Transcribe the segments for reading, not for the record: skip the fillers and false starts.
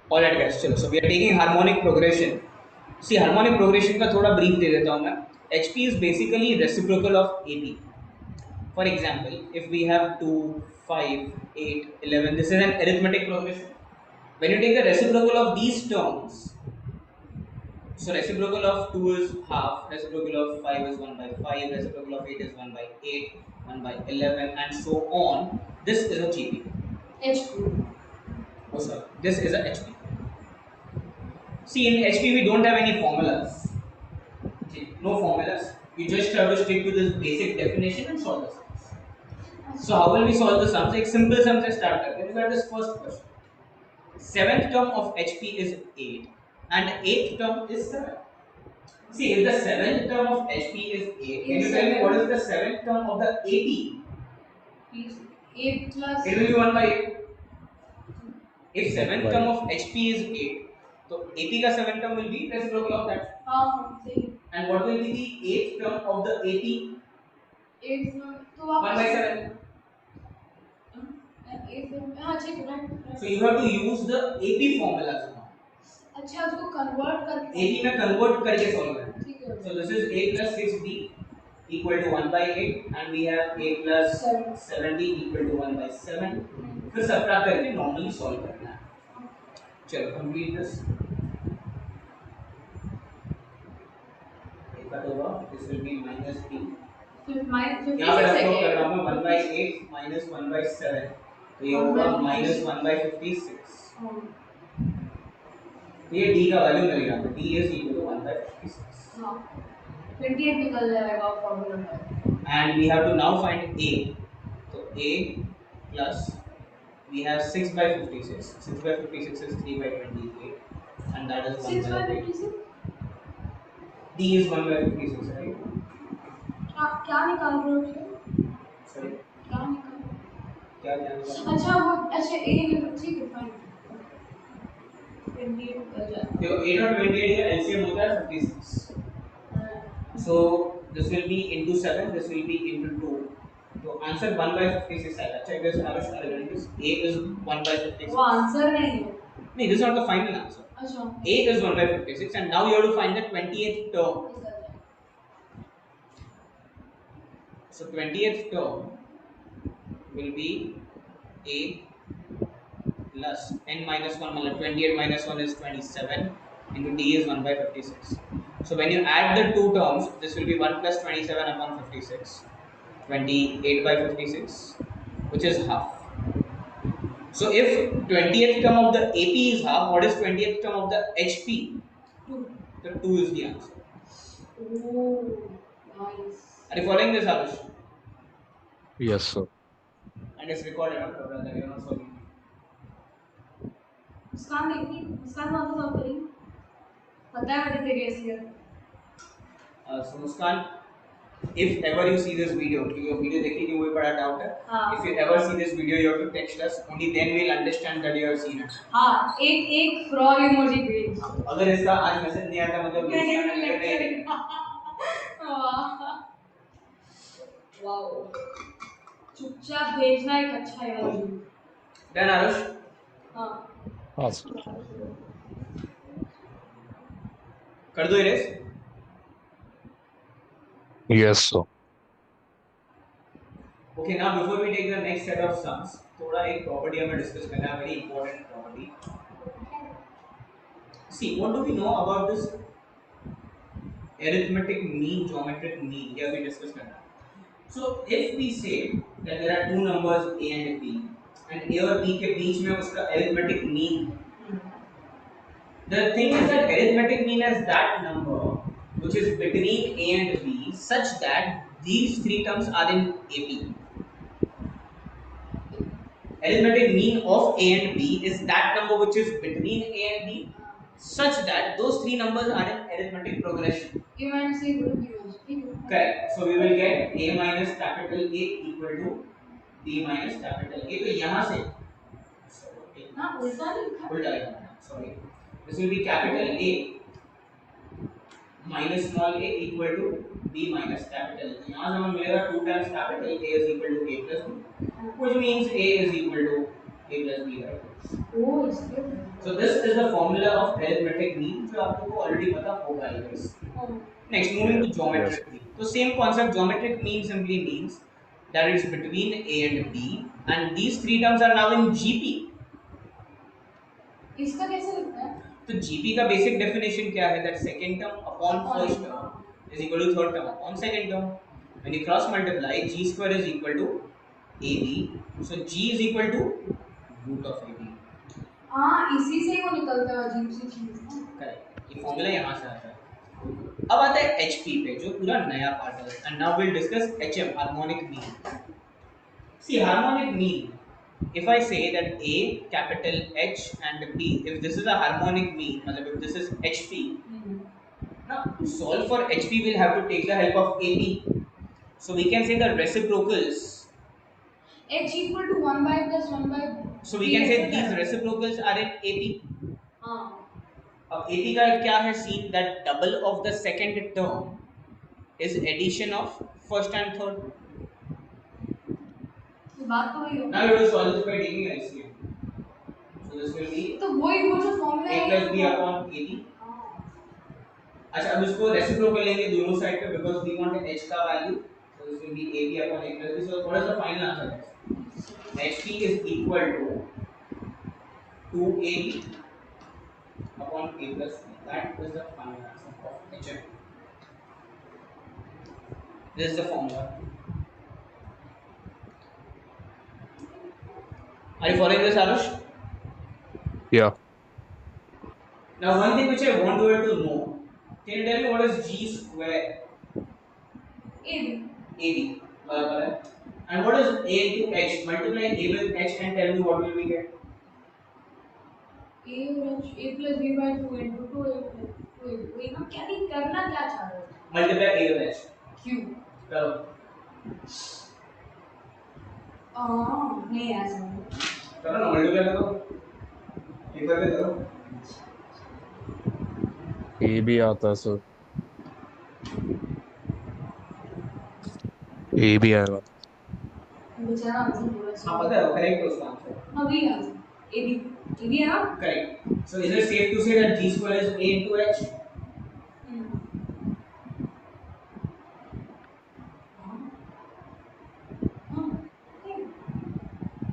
Alright guys, चलो. So we are taking harmonic progression. See, harmonic progression का थोड़ा brief दे देता हूँ मैं. HP is basically reciprocal of AP. For example, if we have 2, 5, 8, 11, this is an arithmetic progression. When you take the reciprocal of these terms, so reciprocal of 2 is half, reciprocal of 5 is 1 by 5, reciprocal of 8 is 1 by 8, 1 by 11, and so on. This is a GP. HP. Oh, sorry. This is a HP. See, in HP we don't have any formulas. Okay, no formulas. You just have to stick to this basic definition and solve the sums. So how will we solve the sums? एक simple sum से start करते हैं. Look at this first question. Seventh term of HP is 8 and eighth term is 7. See, if the seventh term of HP is 8, can you tell me what is the seventh term of the AP? 8 plus. It will be 1 by 8. If seventh term of HP is 8, so AP का seventh term will be reciprocal of that. And what will be the eighth term of the AP? 8 1 by 7. So you have to use the AP formulas now. अच्छा उसको convert करके AP में convert करके solve करना है. So this is 8 plus 6B equal to 1 by 8 and we have 8 plus 7B equal to 1 by 7. फिर subtract करके normally solve करना है. चलो complete this. एक कट होगा. This will be minus B. यहाँ पे रखो कर रहा हूँ 1 by 8 minus 1 by 7. तो ये होगा minus 1 by 56. ये d का वैल्यू मिल गया. तो d is equal to 1 by 56. हाँ 28 निकल जाएगा फॉर्मूला में. And we have to now find a. So a plus we have 6 by 56. 6 by 56 is 3 by 28 and that is 1 6 by by 56. d is 1 by 56, right? क्या निकाल रहे हो? Sorry, क्या निकाल रहे हो? क्या निकाल? अच्छा वो अच्छा a ठीक है फाइन. 28 निकल जाए. देखो 8 और 28 का LCM होता है 56. So this will be into 7, this will be into 2. So answer 1 by 56 आएगा. Check this. Arush, a is 1 by 56. वो आंसर नहीं है. No, this is not the final answer. अच्छा. A is 1 by 56 and now you have to find the 28th term. So 20th term will be a plus n minus 1. 28 minus 1 is 27 into d is 1 by 56. So when you add the two terms, this will be 1 plus 27 upon 56, 28 by 56, which is half. So if 20th term of the AP is half, what is 20th term of the HP? 2. So 2 is the answer. Oh, nice. Are you following this, Arush? Yes, sir. And it's recorded, brother. You're not solving. मुस्कान देखी मुस्कान कौन सा solve करी पता है मुझे तेरी हैसियत. So Muskan, if ever you see this video, your video देखी नहीं वही बड़ा doubt है. If you ever see this video, you have to text us. Only then we'll understand that you have seen it. हाँ एक frog emoji भेज. अगर इसका आज मैसेज नहीं आता मतलब नहीं. वाओ चुपचाप भेजना एक अच्छा इमोजी. Done, Arush? हाँ. हाँ सर. कर दो erase. Yes, sir. Okay, now before we take the next set of sums, थोड़ा एक property हमें discuss करना है, very important property. See, what do we know about this arithmetic mean, geometric mean? Yeah, we discuss करना है. So if we say that there are two numbers a and b, and a और b के बीच में उसका arithmetic mean. The thing is that arithmetic mean is that number which is between a and b, such that these three terms are in AP. Arithmetic mean of a and b is that number which is between a and b, such that those three numbers are in arithmetic progression. A minus a equal to b minus b. Correct. So we will get a minus capital A equal to b minus capital A. तो यहाँ से हाँ उल्टा लिखा. उल्टा लिखा. Sorry. This will be capital A minus small a equal to b minus capital A. यहाँ से हमें मिलेगा 2 times capital A is equal to a plus b, which means a is equal to A plus B, right? Oh, इसलिए. So this is the formula of arithmetic mean जो आपको already पता होगा I guess. Oh. Next, moving to Yes. geometric mean. So same concept, geometric mean simply means that it's between A and B, and these three terms are now in GP. इसका कैसे लिखता है? तो GP का basic definition क्या है? That second term upon first term is equal to third term upon second term. When you cross multiply, G square is equal to AB. So G is equal to root of AB. हाँ, इसी से वो निकलता है अजीब सी चीज ना. Correct. ये फॉर्मूला यहाँ से आता है. अब आता है HP पे जो पूरा नया पार्ट है. And now we'll discuss HM, harmonic mean. See, harmonic mean. If I say that A, capital H and P, if this is a harmonic mean, मतलब if this is HP, now to solve for HP we'll have to take the help of AP. So we can say the reciprocals. H equal to 1 by plus 1 by. So we can say these reciprocals are in AP. हाँ. अब AP का क्या है scene that double of the second term is addition of first and third. बात तो वही हो. Now you will solve this by taking LCM. So this will be तो वही वो जो फॉर्मूला A है plus B upon AB. अच्छा अब इसको रेसिप्रोकल लेंगे दोनों साइड पे because we want H का value. So this will be AB upon A plus B. So what is the final answer? HP is equal to 2AB upon A plus B. That is the final answer of HM. This is the formula. Are you following this, Arush? Yeah. Now one thing which I want you to know, can you tell me what is G square? AB. AB. And what is A into H? Multiply A with H and tell me what will we get? A plus B by 2 into 2A plus 2A. वही ना क्या नहीं करना क्या चाह रहे हो? Multiply A with H. Q. करो. नहीं ऐसा. करो ना multiply करो. एक बार करो. A भी आता है सर. A भी आएगा. बेचारा आंसर बोला. हाँ पता है करेक्ट है उसका आंसर. हाँ वही आंसर. AB है ना? Correct. So is it safe to say that G square is A into H?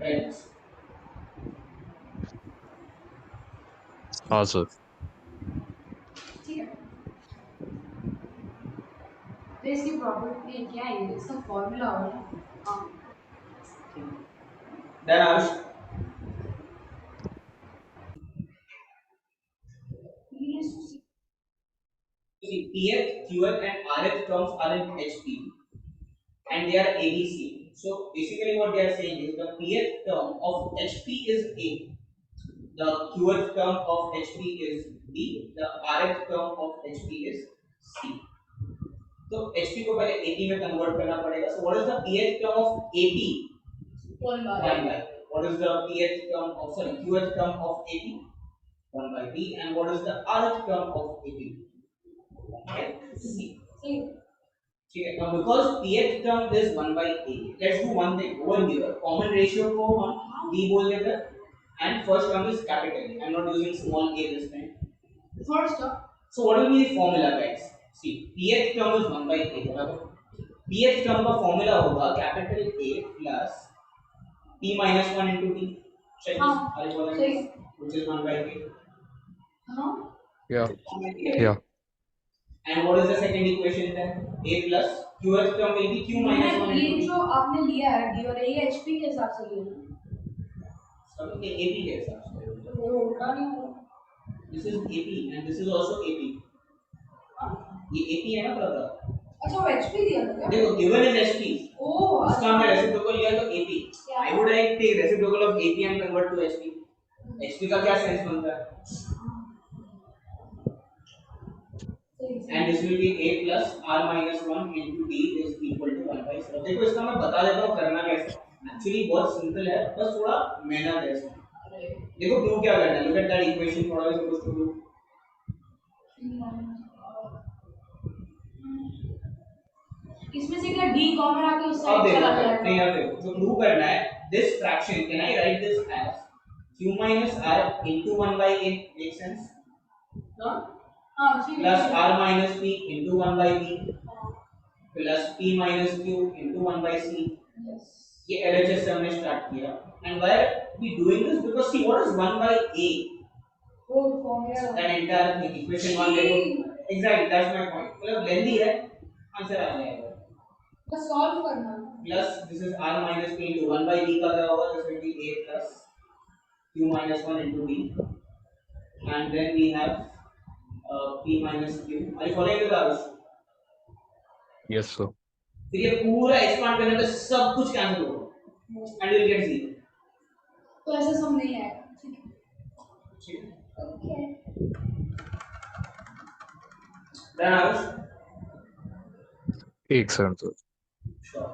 Right. हाँ सर. ठीक है. इसकी प्रॉपर्टी क्या है? इसका फॉर्मूला होगा. हाँ. Then Arush. See, Pth, Qth and Rth terms are in HP and they are ABC. So basically what they are saying is the Pth term of HP is A, the Qth term of HP is B, the Rth term of HP is C. तो HP को पहले AP में convert करना पड़ेगा. So what is the Pth term of AP? 1 by. What is the Qth term of AP? 1 by B. And what is the Rth term of AP? C. Okay, now because Pth term is 1 by A, let's do one thing over here. Common ratio को हम B बोल देते हैं and first term is capital A. I'm not using small a this time. First term. So what will be the formula, guys? See, Pth term is 1 by A. Pth term का formula होगा capital A plus P minus 1 into T. Check this. Which is 1 by A. Yeah. Yeah. And what is the second equation then? A plus Qth term will be Q minus 1 ये into T. जो आपने लिया है D और A HP के हिसाब से लिया है. सब ये AP के हिसाब से. वो होगा नहीं होगा. This is AP and this is also AP. ये AP है ना brother? अच्छा वो HP दिया था क्या? देखो given is HP. ओह. इसका हमने reciprocal लिया तो AP. I would like to take reciprocal of AP and convert to HP. HP का क्या सेंस बनता है? And this will be A plus R minus 1 into D is equal to 1 by 7. देखो इसका मैं बता देता हूँ करना कैसे. Actually बहुत simple है, बस थोड़ा मेहनत है इसमें. देखो प्रूव क्या करना है. Look at that equation. What are we supposed to do? इसमें से क्या D कॉमन आके उस साइड अब चला देखो जाएगा. नहीं अब देखो जो प्रूव करना है. This fraction can I write this as q minus r into 1 by 8 makes sense. ठीक Plus है r minus p into 1 by p plus p minus q into 1 by c. Yes ये LHS से हमने start किया. And why are we doing this? Because see, what is 1 by a? वो formula An entire thing, equation 1 देखो. Exactly, that's my point. मतलब लेंदी है, answer आ जाएगा. बस सॉल्व करना Plus this is r minus p into 1 by b का क्या होगा? This will be a plus q minus 1 into b. And then we have p minus q. Are you following with us? Yes, sir. फिर ये पूरा expand करने पे सब कुछ कैंसिल होगा एंड विल गेट 0. तो ऐसा सम नहीं आएगा ठीक है. Okay Then Arush? Excellent, sir. Sure.